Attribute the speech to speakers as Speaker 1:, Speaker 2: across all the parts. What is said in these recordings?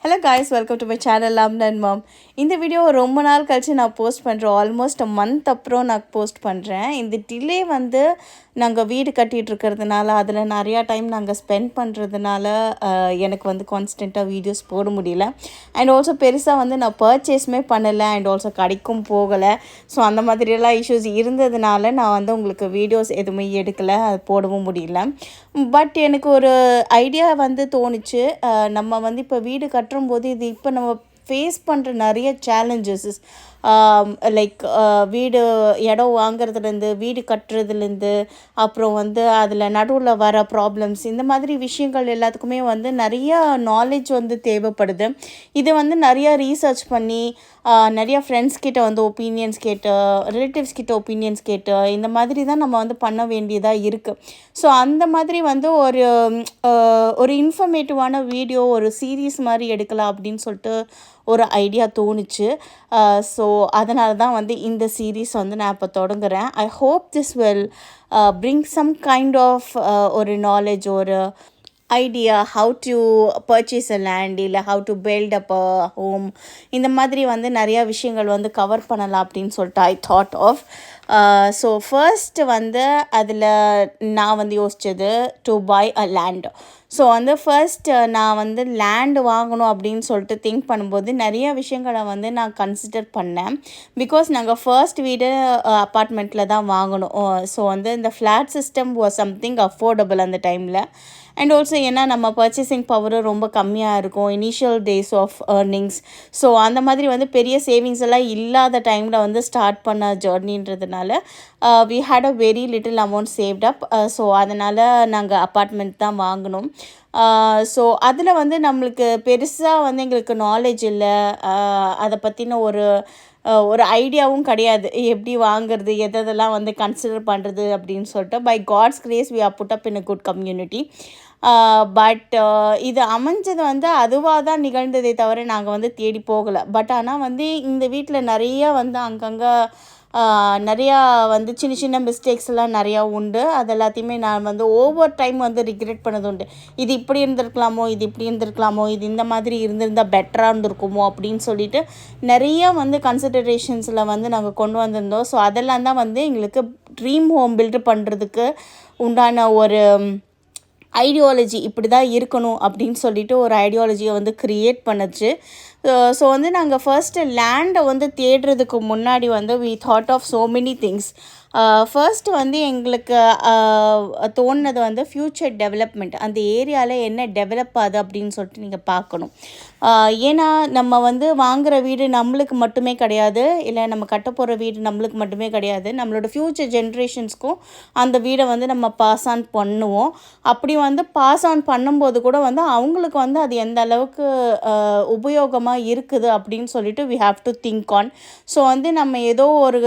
Speaker 1: Hello guys, welcome to my channel Lamdan Mom. இந்த video ரொம்ப நாள் கழிச்சு நான் போஸ்ட் பண்ணுறேன். ஆல்மோஸ்ட் மந்த் அப்புறம் நான் போஸ்ட் பண்ணுறேன். இந்த டிலே வந்து நாங்கள் வீடு கட்டிகிட்டு இருக்கிறதுனால அதில் நிறையா டைம் நாங்கள் ஸ்பெண்ட் பண்ணுறதுனால எனக்கு வந்து கான்ஸ்டண்ட்டாக வீடியோஸ் போட முடியல. அண்ட் ஆல்சோ பெருசாக வந்து நான் பர்ச்சேஸுமே பண்ணலை அண்ட் ஆல்சோ கடைக்கும் போகலை. ஸோ அந்த மாதிரியெல்லாம் இஷ்யூஸ் இருந்ததுனால நான் வந்து உங்களுக்கு வீடியோஸ் எதுவுமே எடுக்கலை, அது போடவும் முடியல. பட் எனக்கு ஒரு ஐடியா வந்து தோணுச்சு. நம்ம வந்து இப்போ வீடு கட்டும்போது இது இப்போ நம்ம ஃபேஸ் பண்ணுற நிறைய சேலஞ்சஸ் லைக் வீடு இடம் வாங்குறதுலேருந்து வீடு கட்டுறதுலேருந்து அப்புறம் வந்து அதில் நடுவில் வர ப்ராப்ளம்ஸ், இந்த மாதிரி விஷயங்கள் எல்லாத்துக்குமே வந்து நிறையா நாலேஜ் வந்து தேவைப்படுது. இதை வந்து நிறையா ரீசர்ச் பண்ணி நிறையா ஃப்ரெண்ட்ஸ் கிட்ட வந்து ஒப்பீனியன்ஸ் கேட்டு, ரிலேட்டிவ்ஸ் கிட்ட ஒப்பீனியன்ஸ் கேட்டு, இந்த மாதிரி தான் நம்ம வந்து பண்ண வேண்டியதாக இருக்குது. ஸோ அந்த மாதிரி வந்து ஒரு இன்ஃபர்மேட்டிவான வீடியோ, ஒரு சீரீஸ் மாதிரி எடுக்கலாம் அப்படின்னு சொல்லிட்டு ஒரு ஐடியா தோணுச்சு. ஸோ அதனால தான் வந்து இந்த சீரீஸ் வந்து நான் இப்போ தொடங்குறேன். I hope this will bring some kind of ஒரு நாலேஜ், ஒரு idea, how to purchase a land, இல்லை how to build up a home, இந்த மாதிரி வந்து நிறையா விஷயங்கள் வந்து கவர் பண்ணலாம் அப்படின்னு சொல்லிட்டு I thought of. So first வந்து அதில் நான் வந்து யோசித்தது to buy a land. So வந்து ஃபர்ஸ்ட் நான் வந்து லேண்டு வாங்கணும் அப்படின்னு சொல்லிட்டு திங்க் பண்ணும்போது நிறைய விஷயங்களை வந்து நான் கன்சிடர் பண்ணேன். பிகாஸ் நாங்கள் ஃபர்ஸ்ட் வீடு அப்பார்ட்மெண்ட்டில் தான் வாங்கணும். ஸோ வந்து இந்த flat system was something affordable அந்த டைமில். அண்ட் ஆல்சோ ஏன்னா நம்ம பர்ச்சேசிங் பவரும் ரொம்ப கம்மியாக இருக்கும், initial days of earnings. So அந்த மாதிரி வந்து பெரிய சேவிங்ஸ் எல்லாம் இல்லாத டைமில் வந்து ஸ்டார்ட் பண்ண ஜேர்னின்றதுனால we had a very little amount saved up. So அதனால் நாங்கள் அப்பார்ட்மெண்ட் தான் வாங்கினோம். ஸோ அதில் வந்து நம்மளுக்கு பெருசாக வந்து எங்களுக்கு நாலேஜ் இல்லை, அதை பற்றின ஒரு ஐடியாவும் கிடையாது, எப்படி வாங்குறது, எதெல்லாம் வந்து கன்சிடர் பண்ணுறது அப்படின்னு சொல்லிட்டு. By God's grace we are put up in a good community. But இது அமைஞ்சது வந்து அதுவாக தான் நிகழ்ந்ததே தவிர நாங்கள் வந்து தேடி போகலை. பட் ஆனால் வந்து இந்த வீட்டில் நிறையா வந்து அங்கங்கே நிறையா வந்து சின்ன சின்ன மிஸ்டேக்ஸ் எல்லாம் நிறையா உண்டு. அது எல்லாத்தையுமே நான் வந்து ஓவர் டைம் வந்து ரிக்ரெட் பண்ணது உண்டு. இது இப்படி இருந்திருக்கலாமோ, இது இப்படி இருந்திருக்கலாமோ, இது இந்த மாதிரி இருந்திருந்தால் பெட்டராக இருந்திருக்குமோ அப்படின்னு சொல்லிட்டு நிறையா வந்து கன்சிடரேஷன்ஸில் வந்து நாங்கள் கொண்டு வந்திருந்தோம். ஸோ அதெல்லாம் தான் வந்து எங்களுக்கு ட்ரீம் ஹோம் பில்டு பண்ணுறதுக்கு உண்டான ஒரு ஐடியாலஜி, இப்படி தான் இருக்கணும் அப்படின்னு சொல்லிட்டு ஒரு ஐடியாலஜியை வந்து க்ரியேட் பண்ணுச்சு. ஸோ வந்து நாங்கள் ஃபர்ஸ்ட்டு லேண்டை வந்து தேடுறதுக்கு முன்னாடி வந்து we thought of so many things. First வந்து எங்களுக்கு தோணுனது வந்து ஃப்யூச்சர் டெவலப்மெண்ட், அந்த ஏரியாவில் என்ன டெவலப் ஆகுது அப்படின்னு சொல்லிட்டு நீங்கள் பார்க்கணும். ஏன்னா நம்ம வந்து வாங்குகிற வீடு நம்மளுக்கு மட்டுமே கிடையாது, இல்லை நம்ம கட்ட போகிற வீடு நம்மளுக்கு மட்டுமே கிடையாது, நம்மளோட ஃப்யூச்சர் ஜென்ரேஷன்ஸ்க்கும் அந்த வீடை வந்து நம்ம பாஸ் ஆன் பண்ணுவோம். அப்படி வந்து பாஸ் ஆன் பண்ணும்போது கூட வந்து அவங்களுக்கு வந்து அது எந்த அளவுக்கு உபயோகமாக இருக்குது அப்படின்னு சொல்லிட்டு we have to think on. So வந்து நம்ம ஏதோ ஒரு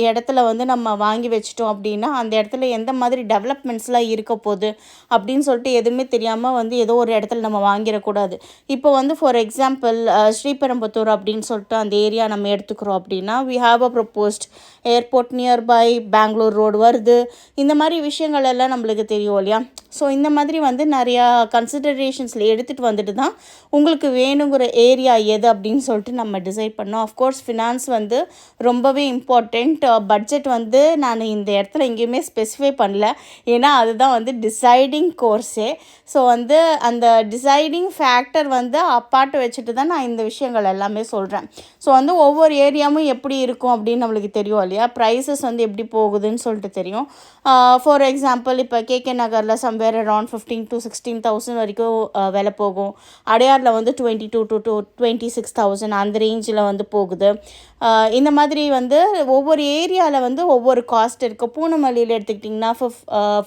Speaker 1: இடத்துல வந்து நம்ம வாங்கி வச்சிட்டோம் அப்படின்னா அந்த இடத்துல எந்த மாதிரி டெவலப்மெண்ட்ஸ்லாம் இருக்க போகுது அப்படின்னு சொல்லிட்டு எதுவுமே தெரியாமல் வந்து ஏதோ ஒரு இடத்துல நம்ம வாங்கிடக்கூடாது. இப்போ வந்து ஃபார் எக்ஸாம்பிள் ஸ்ரீபெரும்புத்தூர் அப்படின்னு சொல்லிட்டு அந்த ஏரியா நம்ம எடுத்துக்கிறோம் அப்படின்னா we have a proposed airport nearby, Bangalore road வருது, இந்த மாதிரி விஷயங்கள் எல்லாம் நம்மளுக்கு தெரியும் இல்லையா. ஸோ இந்த மாதிரி வந்து நிறையா கன்சிடரேஷன்ஸில் எடுத்துகிட்டு வந்துட்டு தான் உங்களுக்கு வேணுங்கிற ஏரியா எது அப்படின்னு சொல்லிட்டு நம்ம டிசைட் பண்ணோம். ஆஃப்கோர்ஸ் ஃபினான்ஸ் வந்து ரொம்பவே இம்பார்ட்டண்ட். பட்ஜெட் வந்து நான் இந்த இடத்துல எங்கேயுமே ஸ்பெசிஃபை பண்ணல, ஏன்னா அதுதான் வந்து டிசைடிங் கோர்ஸே. ஸோ வந்து அந்த டிசைடிங் ஃபேக்டர் வந்து அப்பாட்டு வச்சுட்டு தான் நான் இந்த விஷயங்கள் எல்லாமே சொல்கிறேன். ஸோ வந்து ஒவ்வொரு ஏரியாவும் எப்படி இருக்கும் அப்படின்னு நம்மளுக்கு தெரியும் இல்லையா, ப்ரைஸஸ் வந்து எப்படி போகுதுன்னு சொல்லிட்டு தெரியும். ஃபார் எக்ஸாம்பிள் இப்போ கேகே நகரில் சம்வேர் அரௌண்ட் 15,000 to 16,000 வரைக்கும் விலை போகும். அடையாரில் வந்து 22,000 to 26,000 அந்த ரேஞ்சில் வந்து போகுது. இந்த மாதிரி வந்து ஒவ்வொரு ஏரியாவில் வந்து ஒவ்வொரு காஸ்ட் இருக்குது. பூனமல்லியில் எடுத்துக்கிட்டிங்கன்னா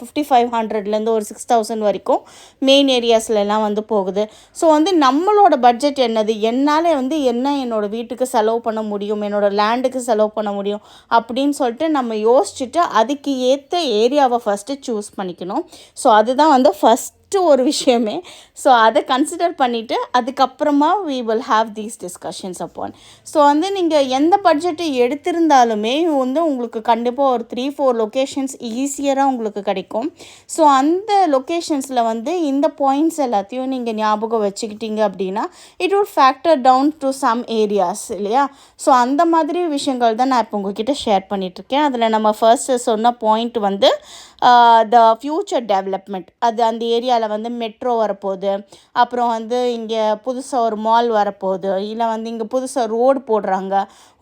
Speaker 1: 5,500லேருந்து ஒரு 6,000 வரைக்கும் மெயின் ஏரியாஸ்லாம் வந்து போகுது. ஸோ வந்து நம்மளோட பட்ஜெட் என்னது, என்னால் வந்து என்ன என்னோடய வீட்டுக்கு செலவு பண்ண முடியும், என்னோடய லேண்டுக்கு செலவு பண்ண முடியும் அப்படின்னு சொல்லிட்டு நம்ம யோசிச்சுட்டு அதுக்கு ஏற்ற ஏரியாவை ஃபஸ்ட்டு சூஸ் பண்ணிக்கணும். ஸோ அதுதான் வந்து ஃபஸ்ட் ஃபஸ்ட்டு ஒரு விஷயமே. ஸோ அதை கன்சிடர் பண்ணிவிட்டு அதுக்கப்புறமா we will have these discussions upon. So வந்து நீங்கள் எந்த பட்ஜெட்டு எடுத்திருந்தாலுமே வந்து உங்களுக்கு கண்டிப்பாக ஒரு 3-4 லொக்கேஷன்ஸ் ஈஸியராக உங்களுக்கு கிடைக்கும். ஸோ அந்த லொக்கேஷன்ஸில் வந்து இந்த பாயிண்ட்ஸ் எல்லாத்தையும் நீங்கள் ஞாபகம் வச்சுக்கிட்டீங்க அப்படின்னா it would factor down to some areas இல்லையா. ஸோ அந்த மாதிரி விஷயங்கள் தான் நான் இப்போ உங்ககிட்ட ஷேர் பண்ணிகிட்ருக்கேன். அதில் நம்ம ஃபர்ஸ்ட்டு சொன்ன பாயிண்ட் வந்து த ஃப்யூச்சர் டெவலப்மெண்ட். அது அந்த ஏரியாவில் வந்து மெட்ரோ வரப்போகுது, அப்புறம் வந்து இங்கே புதுசாக ஒரு மால் வரப்போகுது, இல்லை வந்து இங்கே புதுசாக ரோடு போடுறாங்க,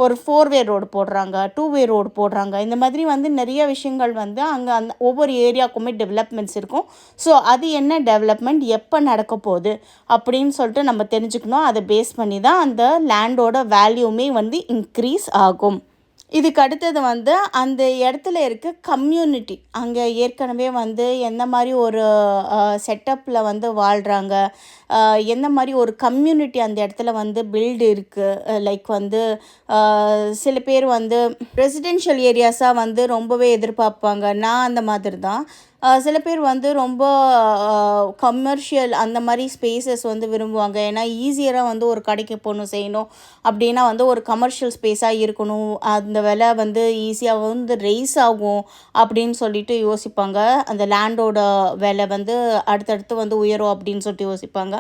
Speaker 1: ஒரு 4-வே ரோடு போடுறாங்க, 2-வே ரோடு போடுறாங்க. இந்த மாதிரி வந்து நிறைய விஷயங்கள் வந்து அங்கே அந்த ஒவ்வொரு ஏரியாவுக்குமே டெவலப்மெண்ட்ஸ் இருக்கும். ஸோ அது என்ன டெவலப்மெண்ட் எப்போ நடக்க போகுது அப்படின்னு சொல்லிட்டு நம்ம தெரிஞ்சுக்கணும். அதை பேஸ் பண்ணி தான் அந்த லேண்டோட வேல்யூமே வந்து இன்க்ரீஸ் ஆகும். இதுக்கு அடுத்தது வந்து அந்த இடத்துல இருக்க கம்யூனிட்டி, அங்கே ஏற்கனவே வந்து எந்த மாதிரி ஒரு செட்டப்பில் வந்து வாழ்கிறாங்க, எந்த மாதிரி ஒரு கம்யூனிட்டி அந்த இடத்துல வந்து பில்டு இருக்குது. லைக் வந்து சில பேர் வந்து ரெசிடென்ஷியல் ஏரியாஸாக வந்து ரொம்பவே எதிர்பார்ப்பாங்க. நான் அந்த மாதிரி தான். சில பேர் வந்து ரொம்ப கமர்ஷியல் அந்த மாதிரி ஸ்பேசஸ் வந்து விரும்புவாங்க. ஏன்னா ஈஸியராக வந்து ஒரு கடைக்கு போகணும் செய்யணும் அப்படின்னா வந்து ஒரு கமர்ஷியல் ஸ்பேஸாக இருக்கணும், அந்த விலை வந்து ஈஸியாக வந்து ரைஸ் ஆகும் அப்படின்னு சொல்லிட்டு யோசிப்பாங்க. அந்த லேண்டோட விலை வந்து அடுத்தடுத்து வந்து உயரும் அப்படின்னு சொல்லிட்டு யோசிப்பாங்க.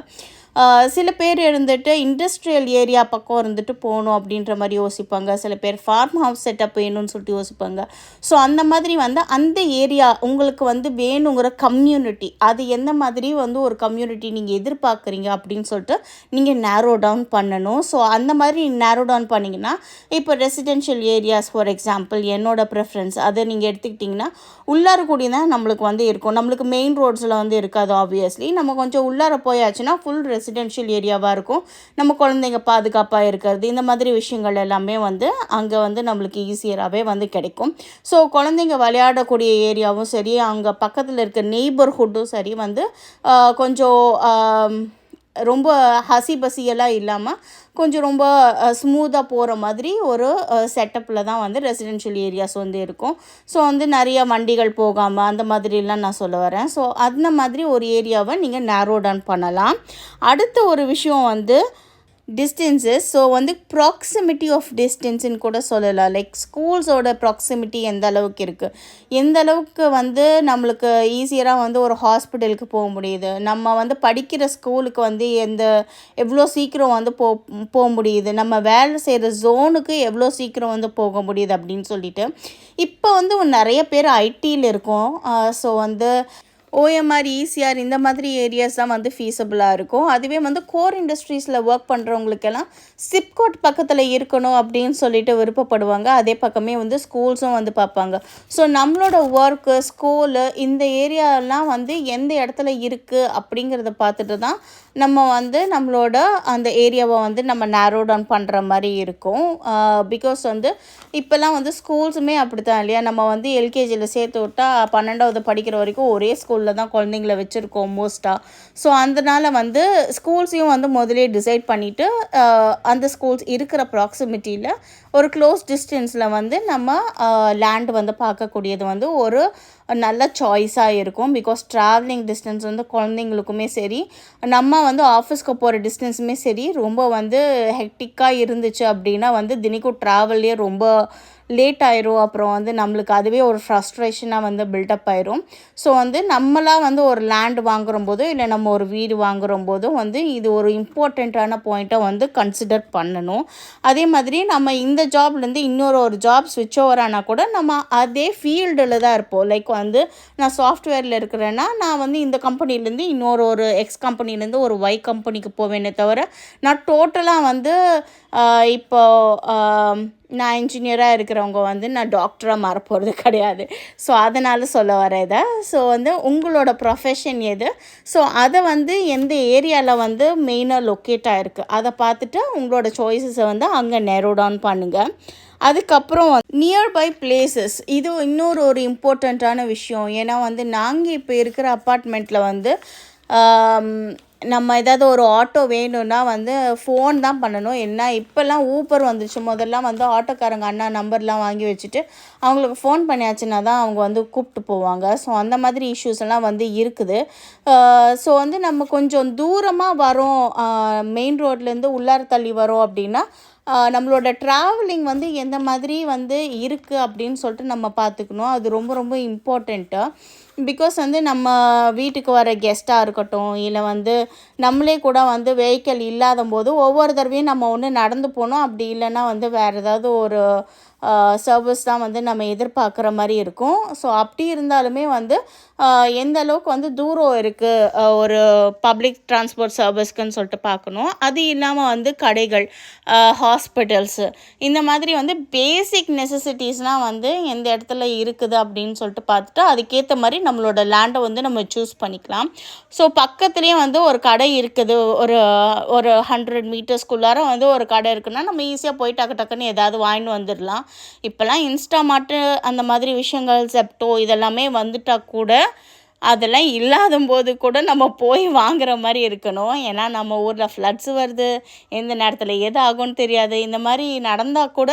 Speaker 1: சில பேர் இருந்துட்டு இண்டஸ்ட்ரியல் ஏரியா பக்கம் இருந்துட்டு போகணும் அப்படின்ற மாதிரி யோசிப்பாங்க. சில பேர் ஃபார்ம் ஹவுஸ் செட்டப் வேணும்னு சொல்லிட்டு யோசிப்பாங்க. ஸோ அந்த மாதிரி வந்து அந்த ஏரியா உங்களுக்கு வந்து வேணுங்கிற கம்யூனிட்டி, அது எந்த மாதிரி வந்து ஒரு கம்யூனிட்டி நீங்கள் எதிர்பார்க்குறீங்க அப்படின்னு சொல்லிட்டு நீங்கள் நேரோ டவுன் பண்ணணும். ஸோ அந்த மாதிரி நேரோ டவுன் பண்ணிங்கன்னா இப்போ ரெசிடென்ஷியல் ஏரியாஸ் ஃபார் எக்ஸாம்பிள் என்னோடய ப்ரிஃபரன்ஸ் அதை நீங்கள் எடுத்துக்கிட்டிங்கன்னா உள்ளார கூடி தான் நம்மளுக்கு வந்து இருக்கும். நம்மளுக்கு மெயின் ரோட்ஸில் வந்து இருக்காது ஆப்வியஸ்லி. நம்ம கொஞ்சம் உள்ளார போயாச்சுன்னா ஃபுல் ரெசிடென்ஷியல் ஏரியாவாக இருக்கும். நம்ம குழந்தைங்க பாதுகாப்பாக இருக்கிறது, இந்த மாதிரி விஷயங்கள் எல்லாமே வந்து அங்கே வந்து நம்மளுக்கு ஈஸியராகவே வந்து கிடைக்கும். ஸோ குழந்தைங்க விளையாடக்கூடிய ஏரியாவும் சரி, அங்கே பக்கத்தில் இருக்க நெய்பர்ஹுட்டும் சரி வந்து கொஞ்சம் ரொம்ப பசியெல்லாம் இல்லாமல் கொஞ்சம் ரொம்ப ஸ்மூத்தாக போகிற மாதிரி ஒரு செட்டப்பில் தான் வந்து ரெசிடென்ஷியல் ஏரியாஸ் வந்து இருக்கும். ஸோ வந்து நிறைய வண்டிகள் போகாமல் அந்த மாதிரிலாம் நான் சொல்ல வரேன். ஸோ அந்த மாதிரி ஒரு ஏரியாவை நீங்கள் நேரோ டவுன் பண்ணலாம். அடுத்த ஒரு விஷயம் வந்து டிஸ்டன்ஸஸ். ஸோ வந்து ப்ராக்சிமிட்டி ஆஃப் டிஸ்டன்ஸுன்னு கூட சொல்லலாம். லைக் ஸ்கூல்ஸோட ப்ராக்சிமிட்டி எந்த அளவுக்கு இருக்குது, எந்த அளவுக்கு வந்து நம்மளுக்கு ஈஸியராக வந்து ஒரு ஹாஸ்பிட்டலுக்கு போக முடியுது, நம்ம வந்து படிக்கிற ஸ்கூலுக்கு வந்து எவ்வளோ சீக்கிரம் வந்து போக முடியுது, நம்ம வேலை செய்கிற ஜோனுக்கு எவ்வளோ சீக்கிரம் வந்து போக முடியுது அப்படின்னு சொல்லிட்டு. இப்போ வந்து நிறைய பேர் ஐடியில் இருக்கோம். ஸோ வந்து ஓஎம்ஆர், ஈசிஆர் இந்த மாதிரி ஏரியாஸ் தான் வந்து ஃபீஸபிளாக இருக்கும். அதுவே வந்து கோர் இண்டஸ்ட்ரீஸில் ஒர்க் பண்ணுறவங்களுக்கெல்லாம் சிப்காட் பக்கத்தில் இருக்கணும் அப்படின்னு சொல்லிட்டு விருப்பப்படுவாங்க. அதே பக்கமே வந்து ஸ்கூல்ஸும் வந்து பார்ப்பாங்க. ஸோ நம்மளோட ஒர்க்கு, ஸ்கூலு இந்த ஏரியாலாம் வந்து எந்த இடத்துல இருக்குது அப்படிங்கிறத பார்த்துட்டு தான் நம்ம வந்து நம்மளோட அந்த ஏரியாவை வந்து நம்ம நேரோ டவுன் பண்ணுற மாதிரி இருக்கும். பிகாஸ் வந்து இப்போல்லாம் வந்து ஸ்கூல்ஸுமே அப்படி தான் இல்லையா. நம்ம வந்து எல்கேஜியில் சேர்த்து விட்டால் 12வது படிக்கிற வரைக்கும் ஒரே ஸ்கூலில் தான் குழந்தைங்கள வச்சுருக்கோம் மோஸ்ட்டாக. ஸோ அதனால் வந்து ஸ்கூல்ஸையும் வந்து முதலே டிசைட் பண்ணிவிட்டு அந்த ஸ்கூல்ஸ் இருக்கிற ப்ராக்சிமிட்டியில் ஒரு க்ளோஸ் டிஸ்டன்ஸில் வந்து நம்ம லேண்ட் வந்து பார்க்கக்கூடியது வந்து ஒரு நல்ல சாய்ஸாக இருக்கும். பிகாஸ் ட்ராவலிங் டிஸ்டன்ஸ் வந்து குழந்தைங்களுக்குமே சரி, நம்ம வந்து ஆஃபீஸ்க்கு போகிற டிஸ்டன்ஸுமே சரி ரொம்ப வந்து ஹெக்டிக்காக இருந்துச்சு அப்படின்னா வந்து தினைக்கும் ட்ராவல்லே ரொம்ப லேட் ஆயிரும். அப்புறம் வந்து நம்மளுக்கு அதுவே ஒரு ஃப்ரஸ்ட்ரேஷனாக வந்து பில்டப் ஆயிரும். ஸோ வந்து நம்மளாக வந்து ஒரு லேண்ட் வாங்குகிற போதோ இல்லை நம்ம ஒரு வீடு வாங்குகிற போதும் வந்து இது ஒரு இம்பார்ட்டண்ட்டான பாயிண்ட்டை வந்து கன்சிடர் பண்ணணும். அதே மாதிரி நம்ம இந்த ஜாப்லேருந்து இன்னொரு ஜாப் ஸ்விட்ச் ஓவர் ஆனால் கூட நம்ம அதே ஃபீல்டில் தான் இருப்போம். லைக் வந்து நான் சாஃப்ட்வேரில் இருக்கிறேன்னா நான் வந்து இந்த கம்பெனிலேருந்து இன்னொரு எக்ஸ் கம்பெனிலேருந்து ஒரு ஒய் கம்பெனிக்கு போவேனே தவிர நான் டோட்டலாக வந்து இப்போ நான் இன்ஜினியராக இருக்கிறவங்க வந்து நான் டாக்டராக மாறப்போகிறது கிடையாது. ஸோ அதனால் சொல்ல வர இதை. ஸோ வந்து உங்களோட ப்ரொஃபஷன் எது, ஸோ அதை வந்து எந்த ஏரியாவில் வந்து மெயினாக லொக்கேட் ஆகிருக்கு அதை பார்த்துட்டு உங்களோட சாய்ஸஸை வந்து அங்கே நேரோ டவுன் பண்ணுங்கள். அதுக்கப்புறம் நியர்பை பிளேசஸ், இது இன்னொரு இம்பார்ட்டண்ட்டான விஷயம். ஏன்னா வந்து நாங்கள் இப்போ இருக்கிற அப்பார்ட்மெண்ட்டில் வந்து நம்ம ஏதாவது ஒரு ஆட்டோ வேணும்னா வந்து ஃபோன் தான் பண்ணணும். என்ன இப்போல்லாம் ஊப்பர் வந்துருச்சு. முதல்லாம் வந்து ஆட்டோக்காரங்க அண்ணா நம்பர்லாம் வாங்கி வச்சுட்டு அவங்களுக்கு ஃபோன் பண்ணியாச்சுன்னா தான் அவங்க வந்து கூப்பிட்டு போவாங்க. ஸோ அந்த மாதிரி இஷ்யூஸ் எல்லாம் வந்து இருக்குது. ஸோ வந்து நம்ம கொஞ்சம் தூரமாக வரோம், மெயின் ரோட்லேருந்து உள்ளார தள்ளி வரோம் அப்படின்னா நம்மளோட ட்ராவலிங் வந்து எந்த மாதிரி வந்து இருக்குது அப்படின்னு சொல்லிட்டு நம்ம பார்த்துக்கணும். அது ரொம்ப ரொம்ப இம்பார்ட்டண்ட்டு. பிகாஸ் வந்து நம்ம வீட்டுக்கு வர கெஸ்ட்டாக இருக்கட்டும், இல்லை வந்து நம்மளே கூட வந்து வெஹிக்கிள் இல்லாத போது ஒவ்வொரு தடவையும் நம்ம ஒன்று நடந்து போகணும். அப்படி இல்லைன்னா வந்து வேறு ஏதாவது ஒரு சர்வீஸ் தான் வந்து நம்ம எதிர்பார்க்குற மாதிரி இருக்கும். ஸோ அப்படி இருந்தாலுமே வந்து எந்த அளவுக்கு வந்து தூரம் இருக்குது ஒரு பப்ளிக் ட்ரான்ஸ்போர்ட் சர்வீஸ்க்குன்னு சொல்லிட்டு பார்க்கணும். அது இல்லாமல் வந்து கடைகள், ஹாஸ்பிட்டல்ஸு, இந்த மாதிரி வந்து பேசிக் நெசசிட்டிஸ்னால் வந்து எந்த இடத்துல இருக்குது அப்படின்னு சொல்லிட்டு பார்த்துட்டு அதுக்கேற்ற மாதிரி நம்மளோட லேண்டை வந்து நம்ம சூஸ் பண்ணிக்கலாம். ஸோ பக்கத்துலேயே வந்து ஒரு கடை இருக்குது, ஒரு ஒரு 100 மீட்டர்ஸ்குள்ளார வந்து ஒரு கடை இருக்குன்னா நம்ம ஈஸியாக போய் டக்குன்னு ஏதாவது வாங்கிட்டு வந்துடலாம். இப்போல்லாம் இன்ஸ்டாமார்ட்டு அந்த மாதிரி விஷயங்கள், செப்டோ இதெல்லாமே வந்துட்டால் கூட அதெல்லாம் இல்லாத போது கூட நம்ம போய் வாங்குற மாதிரி இருக்கணும். ஏன்னா நம்ம ஊரில் ஃப்ளட்ஸ் வருது, எந்த நேரத்தில் எது ஆகும்னு தெரியாது. இந்த மாதிரி நடந்தால் கூட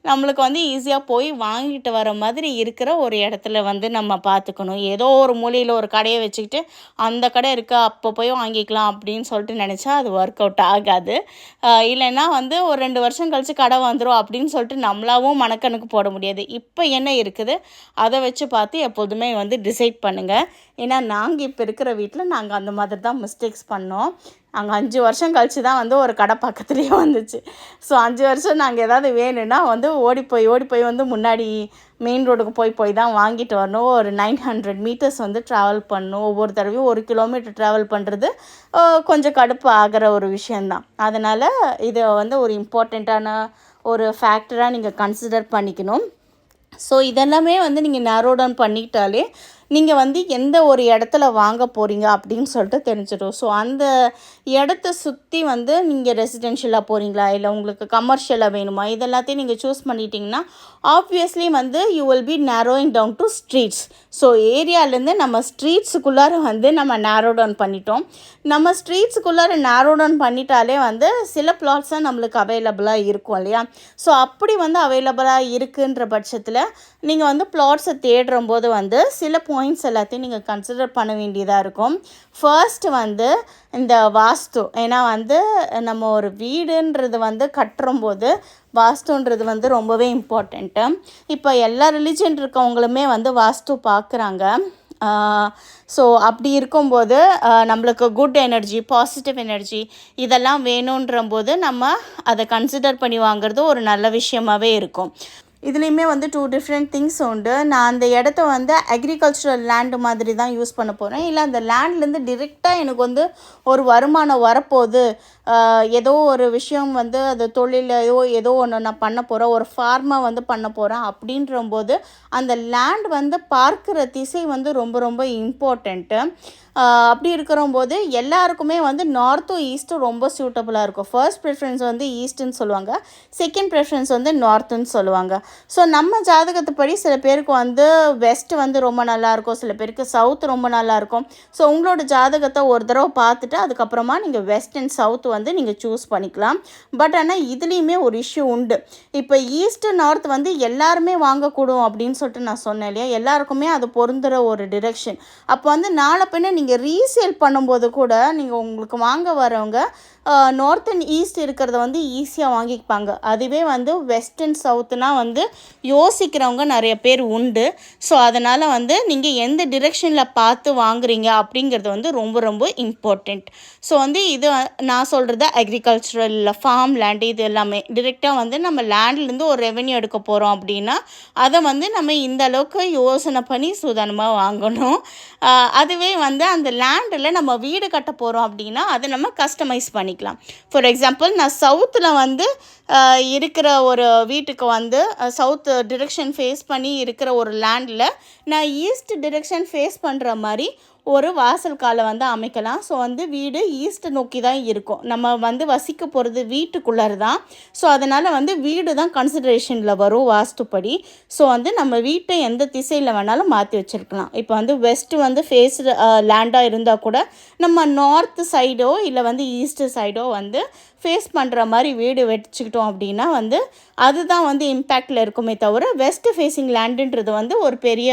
Speaker 1: நம்மளுக்கு வந்து ஈஸியாக போய் வாங்கிட்டு வர மாதிரி இருக்கிற ஒரு இடத்துல வந்து நம்ம பார்த்துக்கணும். ஏதோ ஒரு மூலையில் ஒரு கடையை வச்சுக்கிட்டு அந்த கடை இருக்கா அப்போ போய் வாங்கிக்கலாம் அப்படின்னு சொல்லிட்டு நினச்சா அது ஒர்க் அவுட் ஆகாது. இல்லைன்னா வந்து ஒரு 2 வருஷம் கழித்து கடை வந்துடும் அப்படின்னு சொல்லிட்டு நம்மளாவும் மனக்கணக்கு போட முடியாது. இப்போ என்ன இருக்குது அதை வச்சு பார்த்து எப்போதுமே வந்து டிசைட் பண்ணுங்கள். ஏன்னா நாங்கள் இப்போ இருக்கிற வீட்டில் நாங்கள் அந்த மாதிரி தான் மிஸ்டேக்ஸ் பண்ணோம். அங்கே 5 வருஷம் கழித்து தான் வந்து ஒரு கடை பக்கத்துலேயே வந்துச்சு. ஸோ 5 வருஷம் நாங்கள் ஏதாவது வேணும்னா வந்து ஓடி போய் வந்து முன்னாடி மெயின் ரோடுக்கு போய் தான் வாங்கிட்டு வரணும். ஒரு 900 மீட்டர்ஸ் வந்து ட்ராவல் பண்ணணும். ஒவ்வொரு தடவையும் 1 கிலோமீட்டர் ட்ராவல் பண்ணுறது கொஞ்சம் கடுப்பு ஆகிற ஒரு விஷயந்தான். அதனால் இதை வந்து ஒரு இம்பார்ட்டண்ட்டான ஒரு ஃபேக்டராக நீங்கள் கன்சிடர் பண்ணிக்கணும். ஸோ இதெல்லாமே வந்து நீங்கள் நேரோ டவுன் பண்ணிக்கிட்டாலே நீங்கள் வந்து எந்த ஒரு இடத்துல வாங்க போகிறீங்க அப்படின்னு சொல்லிட்டு தெரிஞ்சிடும். ஸோ அந்த இடத்த சுற்றி வந்து நீங்கள் ரெசிடென்ஷியலாக போகிறீங்களா, இல்லை உங்களுக்கு கமர்ஷியலாக வேணுமா, இதெல்லாத்தையும் நீங்கள் சூஸ் பண்ணிட்டீங்கன்னா ஆப்வியஸ்லி வந்து you will be narrowing down to streets. So ஏரியாலேருந்து நம்ம ஸ்ட்ரீட்ஸுக்குள்ளார வந்து நம்ம நேரோ டவுன் பண்ணிட்டோம். நம்ம ஸ்ட்ரீட்ஸுக்குள்ளார நேரோ டவுன் பண்ணிட்டாலே வந்து சில பிளாட்ஸ் தான் நம்மளுக்கு அவைலபிளாக இருக்கும் இல்லையா. ஸோ அப்படி வந்து அவைலபிளாக இருக்குன்ற பட்சத்தில் நீங்கள் வந்து பிளாட்ஸை தேடும்போது வந்து சில பாயிண்ட்ஸ் எல்லாத்தையும் நீங்கள் கன்சிடர் பண்ண வேண்டியதாக இருக்கும். ஃபர்ஸ்ட்டு வந்து இந்த வாஸ்து. ஏன்னா வந்து நம்ம ஒரு வீடுன்றது வந்து கட்டும்போது வாஸ்துன்றது வந்து ரொம்பவே இம்பார்ட்டண்ட்டு. இப்போ எல்லா ரிலிஜன் இருக்கவங்களுமே வந்து வாஸ்து பார்க்குறாங்க. ஸோ அப்படி இருக்கும்போது நம்மளுக்கு குட் எனர்ஜி, பாசிட்டிவ் எனர்ஜி இதெல்லாம் வேணுன்றம்போது நம்ம அதை கன்சிடர் பண்ணி வாங்குறது ஒரு நல்ல விஷயமாகவே இருக்கும். இதுலேயுமே வந்து 2 டிஃப்ரெண்ட் திங்ஸ் உண்டு. நான் அந்த இடத்த வந்து அக்ரிகல்ச்சுரல் லேண்டு மாதிரி தான் யூஸ் பண்ண போகிறேன், இல்லை அந்த லேண்ட்லேருந்து டிரெக்டாக எனக்கு வந்து ஒரு வருமானம் வரப்போகுது, ஏதோ ஒரு விஷயம் வந்து அது தொழிலையோ ஏதோ ஒன்று நான் பண்ண போகிறேன், ஒரு ஃபார்மாக வந்து பண்ண போகிறேன் அப்படின்றம்போது அந்த லேண்ட் வந்து பார்க்குற திசை வந்து ரொம்ப ரொம்ப இம்பார்ட்டண்ட்டு. அப்படி இருக்கிறம்போது எல்லாருக்குமே வந்து நார்த்தும் ஈஸ்ட்டும் ரொம்ப சூட்டபுளாக இருக்கும். ஃபர்ஸ்ட் ப்ரிஃபரன்ஸ் வந்து ஈஸ்ட்டுன்னு சொல்லுவாங்க, செகண்ட் ப்ரிஃபரன்ஸ் வந்து நார்த்துன்னு சொல்லுவாங்க. ஸோ நம்ம ஜாதகத்துப்படி சில பேருக்கு வந்து வெஸ்ட் வந்து ரொம்ப நல்லாயிருக்கும், சில பேருக்கு சவுத் ரொம்ப நல்லாயிருக்கும். ஸோ உங்களோட ஜாதகத்தை ஒரு தடவை பார்த்துட்டு அதுக்கப்புறமா நீங்கள் வெஸ்ட் அண்ட் சவுத் வந்து நீங்கள் சூஸ் பண்ணிக்கலாம். பட் ஆனால் இதுலேயுமே ஒரு இஷ்யூ உண்டு. இப்போ ஈஸ்ட்டு நார்த் வந்து எல்லாருமே வாங்கக்கூடும் அப்படின்னு சொல்லிட்டு நான் சொன்னேன் இல்லையா, எல்லாருக்குமே அது பொருந்துகிற ஒரு டிரெக்ஷன். அப்போ வந்து நாளை பின்ன நீங்கள் ரீசேல் பண்ணும்போது கூட நீங்கள் உங்களுக்கு வாங்க வரவங்க நார்த் அண்ட் ஈஸ்ட் இருக்கிறத வந்து ஈஸியாக வாங்கிப்பாங்க. அதுவே வந்து வெஸ்ட் அண்ட் சவுத்துனால் வந்து யோசிக்கிறவங்க நிறைய பேர் உண்டு. ஸோ அதனால் வந்து நீங்கள் எந்த டிரெக்ஷனில் பார்த்து வாங்குறீங்க அப்படிங்கிறது வந்து ரொம்ப ரொம்ப இம்பார்ட்டண்ட். ஸோ வந்து இது நான் சொல்கிறது அக்ரிகல்ச்சுரல் ஃபார்ம் லேண்டு, இது எல்லாமே டிரெக்டாக வந்து நம்ம லேண்ட்லேருந்து ஒரு ரெவென்யூ எடுக்க போகிறோம் அப்படின்னா அதை வந்து நம்ம இந்த அளவுக்கு யோசனை பண்ணி சூதானமாக வாங்கணும். அதுவே வந்து அந்த லேண்டில் நம்ம வீடு கட்ட போகிறோம் அப்படின்னா அதை நம்ம கஸ்டமைஸ் பண்ணிக்கலாம். ஃபார் எக்ஸாம்பிள் நான் சவுத்தில் வந்து இருக்கிற ஒரு வீட்டுக்கு வந்து சவுத் டிரெக்ஷன் ஃபேஸ் பண்ணி இருக்கிற ஒரு லேண்டில் நான் ஈஸ்ட் டிரெக்ஷன் ஃபேஸ் பண்ணுற மாதிரி ஒரு வாசல் காலை வந்து அமைக்கலாம். ஸோ வந்து வீடு ஈஸ்ட் நோக்கி தான் இருக்கும். நம்ம வந்து வசிக்க போகிறது வீட்டுக்குள்ளார தான். ஸோ அதனால் வந்து வீடு தான் கன்சிடரேஷனில் வரும் வாஸ்துப்படி. ஸோ வந்து நம்ம வீட்டை எந்த திசையில் வேணாலும் மாற்றி வச்சுருக்கலாம். இப்போ வந்து வெஸ்ட்டு வந்து ஃபேஸ்டு லேண்டாக இருந்தால் கூட நம்ம நார்த்து சைடோ இல்லை வந்து ஈஸ்ட்டு சைடோ வந்து ஃபேஸ் பண்ணுற மாதிரி வீடு வச்சுக்கிட்டோம் அப்படின்னா வந்து அதுதான் வந்து இம்பேக்டில் இருக்குமே தவிர வெஸ்ட் ஃபேஸிங் லேண்டுன்றது வந்து ஒரு பெரிய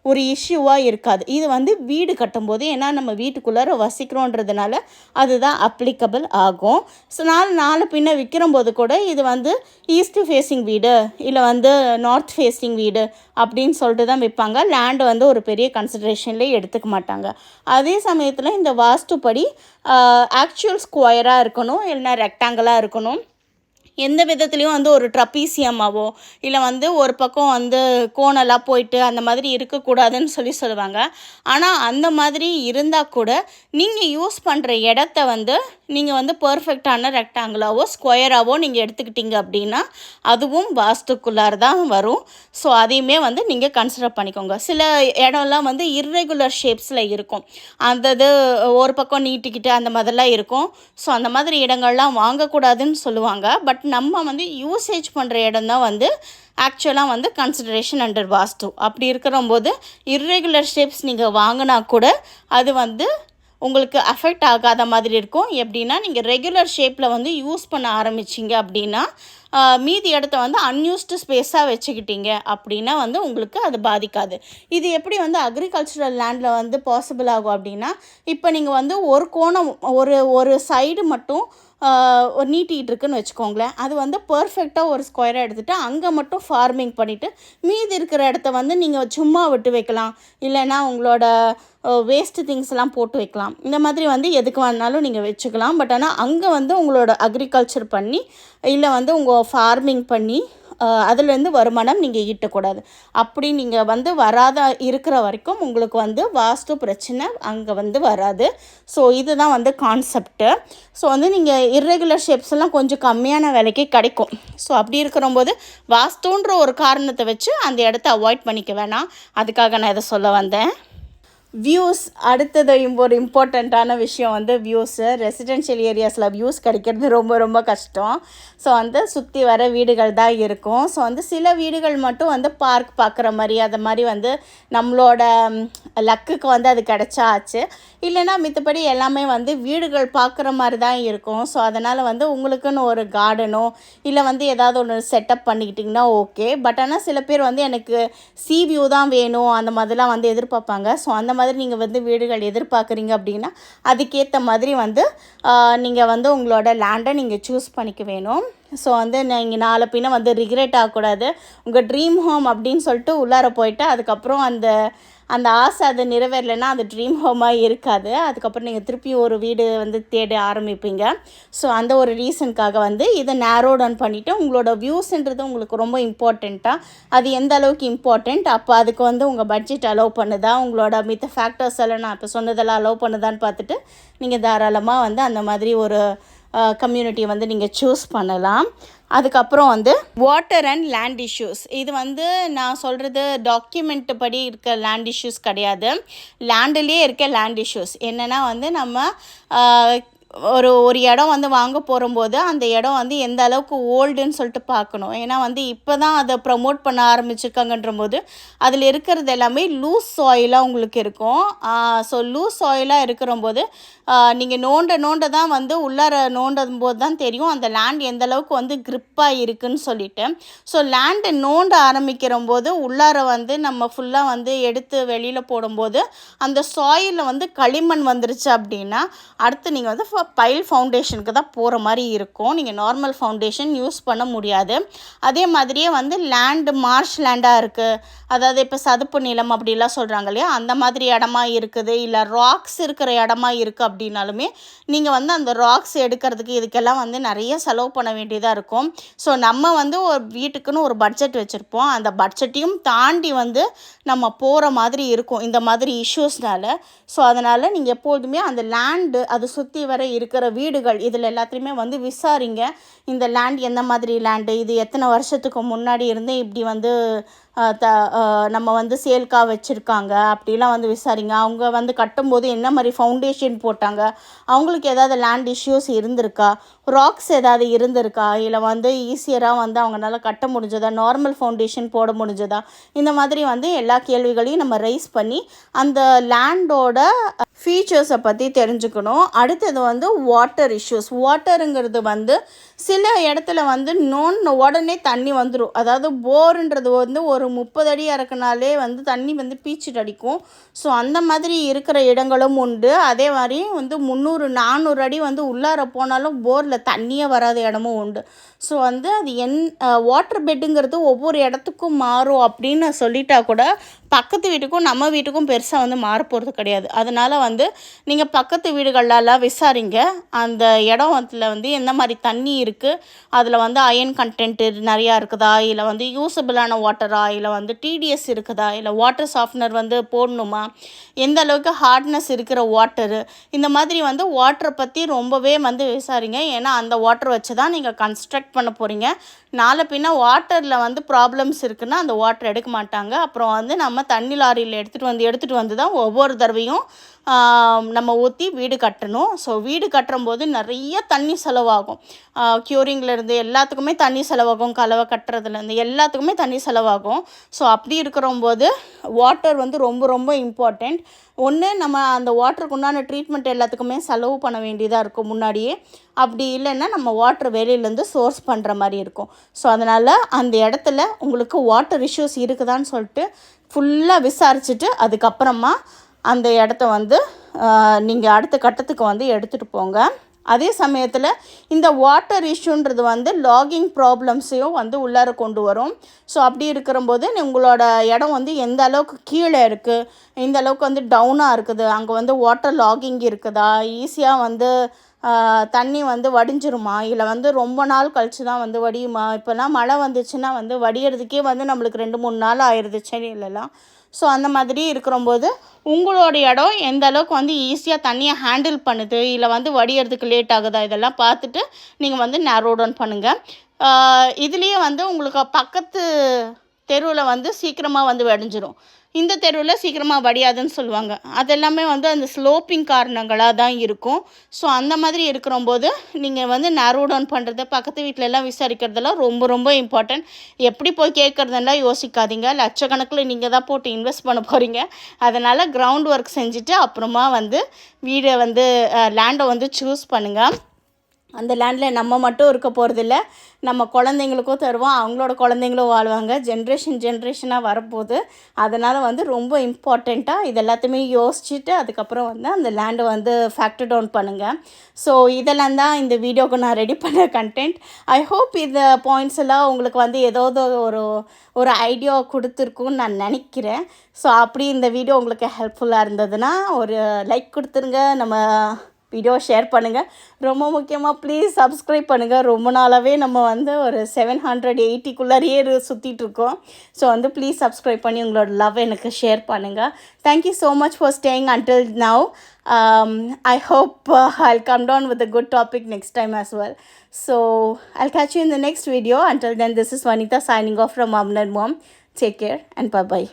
Speaker 1: ஒரு இஷ்யூவாக இருக்காது. இது வந்து வீடு கட்டும்போது ஏன்னா நம்ம வீட்டுக்குள்ளார வசிக்கிறோன்றதுனால அதுதான் அப்ளிகபிள் ஆகும். ஸோ நாலு பின்ன விற்கிறம்போது கூட இது வந்து ஈஸ்ட் ஃபேஸிங் வீடு இல்லை வந்து நார்த் ஃபேஸிங் வீடு அப்படின்னு சொல்லிட்டு தான் விற்பாங்க. லேண்டு வந்து ஒரு பெரிய கன்சிடரேஷன்லேயே எடுத்துக்க மாட்டாங்க. அதே சமயத்தில் இந்த வாஸ்துப்படி ஆக்சுவல் ஸ்கொயராக இருக்கணும், இல்லைனா ரெக்டாங்கிளாக இருக்கணும். எந்த விதத்துலேயும் வந்து ஒரு ட்ரப்பீசியமாவோ இல்லை வந்து ஒரு பக்கம் வந்து கோணலாக போயிட்டு அந்த மாதிரி இருக்கக்கூடாதுன்னு சொல்லுவாங்க. ஆனால் அந்த மாதிரி இருந்தால் கூட நீங்கள் யூஸ் பண்ணுற இடத்த வந்து நீங்கள் வந்து பர்ஃபெக்டான ரெக்டாங்கிளாவோ ஸ்கொயராகவோ நீங்கள் எடுத்துக்கிட்டீங்க அப்படின்னா அதுவும் வாஸ்துக்குள்ளார தான் வரும். ஸோ அதையுமே வந்து நீங்கள் கன்சிடர் பண்ணிக்கோங்க. சில இடம்லாம் வந்து இர்ரெகுலர் ஷேப்ஸில் இருக்கும். அந்த இது ஒரு பக்கம் நீட்டிக்கிட்டு அந்த மாதிரிலாம் இருக்கும். ஸோ அந்த மாதிரி இடங்கள்லாம் வாங்கக்கூடாதுன்னு சொல்லுவாங்க. பட் நம்ம வந்து யூசேஜ் பண்ணுற இடம் தான் வந்து ஆக்சுவலாக வந்து கன்சிடரேஷன் அண்டர் வாஸ்து. அப்படி இருக்கிறம்போது இர்ரெகுலர் ஷேப்ஸ் நீங்கள் வாங்கினா கூட அது வந்து உங்களுக்கு அஃபெக்ட் ஆகாத மாதிரி இருக்கும். எப்படின்னா நீங்கள் ரெகுலர் ஷேப்பில் வந்து யூஸ் பண்ண ஆரம்பிச்சிங்க அப்படின்னா மீதி இடத்த வந்து அன்யூஸ்டு ஸ்பேஸாக வச்சுக்கிட்டீங்க அப்படின்னா வந்து உங்களுக்கு அது பாதிக்காது. இது எப்படி வந்து அக்ரிகல்ச்சரல் லேண்டில் வந்து பாசிபிள் ஆகும் அப்படின்னா இப்போ நீங்கள் வந்து ஒரு கோணம் ஒரு சைடு மட்டும் நீட்டிகிட்டு இருக்குன்னு வச்சுக்கோங்களேன். அது வந்து பர்ஃபெக்டாக ஒரு ஸ்கொயராக எடுத்துகிட்டு அங்கே மட்டும் ஃபார்மிங் பண்ணிவிட்டு மீதி இருக்கிற இடத்த வந்து நீங்கள் சும்மா விட்டு வைக்கலாம். இல்லைன்னா உங்களோட வேஸ்ட்டு திங்ஸ்லாம் போட்டு வைக்கலாம். இந்த மாதிரி வந்து எதுக்கு வேணாலும் நீங்கள் வச்சுக்கலாம். பட் ஆனால் அங்கே வந்து உங்களோட அக்ரிகல்ச்சர் பண்ணி இல்லை வந்து உங்கள் ஃபார்மிங் பண்ணி அதுலேருந்து வருமானம் நீங்கள் ஈட்டக்கூடாது. அப்படி நீங்கள் வந்து வராத இருக்கிற வரைக்கும் உங்களுக்கு வந்து வாஸ்து பிரச்சனை அங்கே வந்து வராது. ஸோ இதுதான் வந்து கான்செப்ட்டு. ஸோ வந்து நீங்கள் இர்ரெகுலர் ஷேப்ஸ் எல்லாம் கொஞ்சம் கம்மியான விலைக்கு கிடைக்கும். ஸோ அப்படி இருக்கிறம்போது வாஸ்துன்ற ஒரு காரணத்தை வச்சு அந்த இடத்த அவாய்ட் பண்ணிக்க வேணாம். அதுக்காக நான் இதை சொல்ல வந்தேன். வியூஸ் அடுத்தது ஒரு இம்பார்ட்டண்ட்டான விஷயம் வந்து வியூஸு. ரெசிடென்ஷியல் ஏரியாஸில் வியூஸ் கிடைக்கிறது ரொம்ப ரொம்ப கஷ்டம். ஸோ வந்து சுற்றி வர வீடுகள் தான் இருக்கும். ஸோ வந்து சில வீடுகள் மட்டும் வந்து பார்க் பார்க்குற மாதிரி அது மாதிரி வந்து நம்மளோட லக்குக்கு வந்து அது கிடச்சா ஆச்சு. இல்லைன்னா மித்தபடி எல்லாமே வந்து வீடுகள் பார்க்குற மாதிரி தான் இருக்கும். ஸோ அதனால் வந்து உங்களுக்குன்னு ஒரு கார்டனோ இல்லை வந்து ஏதாவது ஒன்று செட்டப் பண்ணிக்கிட்டிங்கன்னா ஓகே. பட் ஆனால் சில பேர் வந்து எனக்கு சி வியூ தான் வேணும் அந்த மாதிரிலாம் வந்து எதிர்பார்ப்பாங்க. ஸோ அந்த மாதிரி நீங்கள் வந்து வீடுகள் எதிர்பார்க்குறீங்க அப்படின்னா அதுக்கேற்ற மாதிரி வந்து நீங்கள் வந்து உங்களோட லேண்டை நீங்கள் சூஸ் பண்ணிக்க வேணும். ஸோ வந்து நீங்கள் நாளை பின்ன வந்து ரிக்ரெட் ஆகக்கூடாது. உங்கள் ட்ரீம் ஹோம் அப்படின்னு சொல்லிட்டு உள்ளார போயிட்டு அதுக்கப்புறம் அந்த ஆசை அது நிறைவேறலைன்னா அது ட்ரீம் ஹோமாக இருக்காது. அதுக்கப்புறம் நீங்கள் திருப்பி ஒரு வீடு வந்து தேட ஆரம்பிப்பீங்க. ஸோ அந்த ஒரு ரீசனுக்காக வந்து இதை நேரோ டவுன் பண்ணிவிட்டு உங்களோட வியூஸ்ன்றது உங்களுக்கு ரொம்ப இம்பார்ட்டண்ட்டாக அது எந்த அளவுக்கு இம்பார்ட்டண்ட், அப்போ அதுக்கு வந்து உங்கள் பட்ஜெட் அலோவ் பண்ணுதா, உங்களோட மித்த ஃபேக்டர்ஸ் எல்லாம் நான் இப்போ சொன்னதெல்லாம் அலோவ் பண்ணுதான்னு பார்த்துட்டு நீங்கள் தாராளமாக வந்து அந்த மாதிரி ஒரு கம்யூனிட்டியை வந்து நீங்கள் சூஸ் பண்ணலாம். அதுக்கப்புறம் வந்து வாட்டர் அண்ட் லேண்ட் இஷ்யூஸ். இது வந்து நான் சொல்கிறது டாக்குமெண்ட் படி இருக்க லேண்ட் இஷ்யூஸ் கிடையாது. லேண்டுலேயே இருக்க லேண்ட் இஷ்யூஸ் என்னென்னா வந்து நம்ம ஒரு இடம் வந்து வாங்க போகும்போது அந்த இடம் வந்து எந்த அளவுக்கு ஓல்டுன்னு சொல்லிட்டு பார்க்கணும். ஏன்னா வந்து இப்போ தான் அதை ப்ரமோட் பண்ண ஆரம்பிச்சிருக்காங்கன்ற போது அதில் இருக்கிறது எல்லாமே லூஸ் சாயிலாக உங்களுக்கு இருக்கும். ஸோ லூஸ் சாயிலாக இருக்கிறம்போது நீங்கள் நோண்ட தான் வந்து உள்ளார நோண்டும் போது தான் தெரியும் அந்த லேண்ட் எந்த அளவுக்கு வந்து க்ரிப்பாக இருக்குதுன்னு சொல்லிட்டு. ஸோ லேண்டு நோண்ட ஆரம்பிக்கிறம்போது உள்ளார வந்து நம்ம ஃபுல்லாக வந்து எடுத்து வெளியில் போடும்போது அந்த சாயிலில் வந்து களிமண் வந்துருச்சு அப்படின்னா அடுத்து நீங்கள் வந்து பைல் ஃபவுண்டேஷனுக்கு தான் போகிற மாதிரி இருக்கும். நீங்கள் நார்மல் ஃபவுண்டேஷன் யூஸ் பண்ண முடியாது. அதே மாதிரியே வந்து லேண்டு மார்ஷ் லேண்டாக இருக்குது, அதாவது இப்போ சதுப்பு நிலம் அப்படிலாம் சொல்கிறாங்க இல்லையா, அந்த மாதிரி இடமா இருக்குது, இல்லை ராக்ஸ் இருக்கிற இடமா இருக்குது அப்படின்னாலுமே நீங்கள் வந்து அந்த ராக்ஸ் எடுக்கிறதுக்கு இதுக்கெல்லாம் வந்து நிறைய செலவு பண்ண வேண்டியதாக இருக்கும். ஸோ நம்ம வந்து ஒரு வீட்டுக்குன்னு ஒரு பட்ஜெட் வச்சுருப்போம். அந்த பட்ஜெட்டையும் தாண்டி வந்து நம்ம போகிற மாதிரி இருக்கும் இந்த மாதிரி இஷ்யூஸ்னால். ஸோ அதனால் நீங்கள் எப்போதுமே அந்த லேண்டு அது சுற்றி வர இருக்கிற வீடுகள் இதில் எல்லாத்தையுமே வந்து விசாரிங்க. இந்த லேண்ட் எந்த மாதிரி லேண்டு, இது எத்தனை வருஷத்துக்கு முன்னாடி இருந்து இப்படி வந்து நம்ம வந்து சேல்க்காக வச்சுருக்காங்க அப்படிலாம் வந்து விசாரிங்க. அவங்க வந்து கட்டும்போது என்ன மாதிரி ஃபவுண்டேஷன் போட்டாங்க, அவங்களுக்கு ஏதாவது லேண்ட் இஷ்யூஸ் இருந்திருக்கா, ராக்ஸ் ஏதாவது இருந்திருக்கா, இல்லை வந்து ஈஸியராக வந்து அவங்களால கட்ட முடிஞ்சதா, நார்மல் ஃபவுண்டேஷன் போட முடிஞ்சதா, இந்த மாதிரி வந்து எல்லா கேள்விகளையும் நம்ம ரைஸ் பண்ணி அந்த லேண்டோட ஃபீச்சர்ஸை பற்றி தெரிஞ்சுக்கணும். அடுத்தது வந்து வாட்டர் இஷ்யூஸ். வாட்டருங்கிறது வந்து சில இடத்துல வந்து உடனே தண்ணி வந்துடும். அதாவது போருன்றது வந்து ஒரு 30 அடி இறக்குனாலே வந்து தண்ணி வந்து பீச்சிட்டு அடிக்கும். ஸோ அந்த மாதிரி இருக்கிற இடங்களும் உண்டு. அதே மாதிரி வந்து 300-400 அடி வந்து உள்ளார போனாலும் போரில் தண்ணியே வராத இடமும் உண்டு. ஸோ வந்து அது வாட்டர் பெட்டுங்கிறது ஒவ்வொரு இடத்துக்கும் மாறும் அப்படின்னு சொல்லிட்டா கூட பக்கத்து வீட்டுக்கும் நம்ம வீட்டுக்கும் பெருசாக வந்து மாறப்போகிறது கிடையாது. அதனால் வந்து நீங்கள் பக்கத்து வீடுகளெல்லாம் விசாரிங்க. அந்த இடத்துல வந்து எந்த மாதிரி தண்ணி இருக்குது, அதில் வந்து அயன் கண்டென்ட் நிறையா இருக்குதா, இல்லை வந்து யூஸபிளான வாட்டரா, இல்லை வந்து டிடிஎஸ் இருக்குதா, இல்லை வாட்டர் சாஃப்ட்னர் வந்து போடணுமா, எந்த அளவுக்கு ஹார்ட்னஸ் இருக்கிற வாட்டரு, இந்த மாதிரி வந்து வாட்டரை பற்றி ரொம்பவே வந்து விசாரிங்க. ஏன்னா அந்த வாட்டர் வச்சு தான் நீங்கள் கன்ஸ்ட்ரக்ட் பண்ண போகிறீங்க. நாளை பின்ன வாட்டரில் வந்து ப்ராப்ளம்ஸ் இருக்குன்னா அந்த வாட்டர் எடுக்க மாட்டாங்க. அப்புறம் வந்து நம்ம தண்ணி லாரியில் எடுத்துகிட்டு வந்து தான் ஒவ்வொரு தடவையும் நம்ம ஊற்றி வீடு கட்டணும். ஸோ வீடு கட்டும்போது நிறைய தண்ணி செலவாகும். க்யூரிங்லேருந்து எல்லாத்துக்குமே தண்ணி செலவாகும், கலவை கட்டுறதுலேருந்து எல்லாத்துக்குமே தண்ணி செலவாகும். ஸோ அப்படி இருக்கிறம்போது வாட்டர் வந்து ரொம்ப ரொம்ப இம்பார்ட்டண்ட். ஒன்று நம்ம அந்த வாட்டருக்கு உண்டான ட்ரீட்மெண்ட் எல்லாத்துக்குமே செலவு பண்ண வேண்டியதாக இருக்கும் முன்னாடியே. அப்படி இல்லைன்னா நம்ம வாட்டர் வெளியிலேருந்து சோர்ஸ் பண்ணுற மாதிரி இருக்கும். ஸோ அதனால் அந்த இடத்துல உங்களுக்கு வாட்டர் இஷ்யூஸ் இருக்குதான்னு சொல்லிட்டு ஃபுல்லாக விசாரிச்சுட்டு அதுக்கப்புறமா அந்த இடத்த வந்து நீங்கள் அடுத்த கட்டத்துக்கு வந்து எடுத்துகிட்டு போங்க. அதே சமயத்தில் இந்த வாட்டர் இஷ்யூன்றது வந்து லாகிங் ப்ராப்ளம்ஸையும் வந்து உள்ளார கொண்டு வரும். ஸோ அப்படி இருக்கிறம்போது உங்களோட இடம் வந்து எந்த அளவுக்கு கீழே இருக்குது, எந்த அளவுக்கு வந்து டவுனாக இருக்குது, அங்கே வந்து வாட்டர் லாகிங் இருக்குதா, ஈஸியாக வந்து தண்ணி வந்து வடிஞ்சிருமா, இல்லை வந்து ரொம்ப நாள் கழித்து தான் வந்து வடியுமா. இப்போல்லாம் மழை வந்துச்சுன்னா வந்து வடிகிறதுக்கே வந்து நம்மளுக்கு 2-3 நாள் ஆயிடுது சென்னையிலலாம். ஸோ அந்த மாதிரி இருக்கிறம்போது உங்களோட இடம் எந்த அளவுக்கு வந்து ஈஸியாக தண்ணியை ஹேண்டில் பண்ணுது, இல்லை வந்து வடிகிறதுக்கு லேட் ஆகுதா, இதெல்லாம் பார்த்துட்டு நீங்கள் வந்து நேரோ டவுன் பண்ணுங்கள். இதுலேயே வந்து உங்களுக்கு பக்கத்து தெருவில் வந்து சீக்கிரமாக வந்து வடிஞ்சிரும், இந்த தெருவில் சீக்கிரமாக வடியாதுன்னு சொல்லுவாங்க. அதெல்லாமே வந்து அந்த ஸ்லோப்பிங் காரணங்களாக தான் இருக்கும். ஸோ அந்த மாதிரி இருக்கிறம்போது நீங்கள் வந்து நேரோ டவுன் பண்ணுறது, பக்கத்து வீட்டிலலாம் விசாரிக்கிறதெல்லாம் ரொம்ப ரொம்ப இம்பார்ட்டன்ட். எப்படி போய் கேட்குறதெல்லாம் யோசிக்காதீங்க. லட்சக்கணக்கில் நீங்கள் தான் போட்டு இன்வெஸ்ட் பண்ண போகிறீங்க. அதனால் கிரவுண்ட் ஒர்க் செஞ்சுட்டு அப்புறமா வந்து வீடை வந்து லேண்டை வந்து சூஸ் பண்ணுங்கள். அந்த லேண்டில் நம்ம மட்டும் இருக்க போகிறதில்ல, நம்ம குழந்தைங்களுக்கும் தருவோம், அவங்களோட குழந்தைங்களும் வாழ்வாங்க, ஜென்ரேஷனாக வரப்போகுது. அதனால் வந்து ரொம்ப இம்பார்ட்டண்ட்டாக இது எல்லாத்தையுமே யோசிச்சுட்டு அதுக்கப்புறம் வந்து அந்த லேண்டை வந்து ஃபேக்டர் டவுன் பண்ணுங்கள். ஸோ இதெல்லாம் தான் இந்த வீடியோவுக்கு நான் ரெடி பண்ண கண்டென்ட். ஐ ஹோப் இந்த பாயிண்ட்ஸ் எல்லாம் உங்களுக்கு வந்து ஏதாவது ஒரு ஐடியா கொடுத்துருக்குன்னு நான் நினைக்கிறேன். ஸோ அப்படி இந்த வீடியோ உங்களுக்கு ஹெல்ப்ஃபுல்லாக இருந்ததுன்னா ஒரு லைக் கொடுத்துருங்க, நம்ம வீடியோ ஷேர் பண்ணுங்கள். ரொம்ப முக்கியமாக ப்ளீஸ் சப்ஸ்கிரைப் பண்ணுங்கள். ரொம்ப நாளாகவே நம்ம வந்து ஒரு 780-80க்குள்ளாரியே சுற்றிட்டுருக்கோம். ஸோ வந்து ப்ளீஸ் சப்ஸ்கிரைப் பண்ணி உங்களோட லவ் எனக்கு ஷேர் பண்ணுங்கள். Thank you so much for staying until now. I hope I'll come down with a good topic next time as well. So I'll catch you in the next video. Until then, this is Vanita signing off from Mom and Mom. Take care and bye-bye.